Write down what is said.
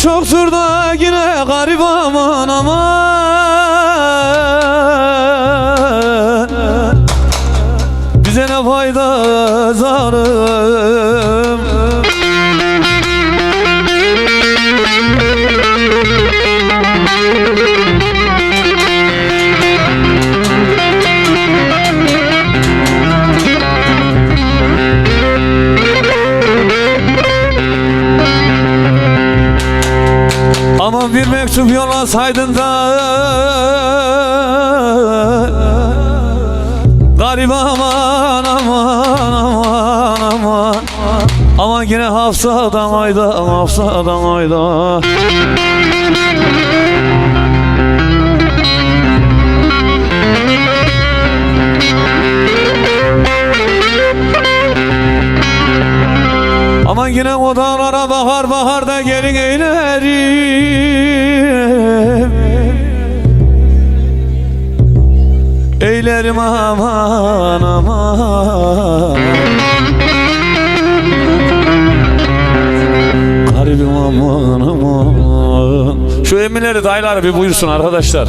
çoktur da yine garip aman aman. Bize ne fayda zarım. Aman bir mektup yollasaydın da garip aman aman aman aman. Aman yine hafsadan ayda, hafsadan ayda. Aman yine o dağlara bakar bakar da gelin eylerim. Eylerim aman aman. Garibim aman aman. Şu emirleri dayıları bir buyursun arkadaşlar.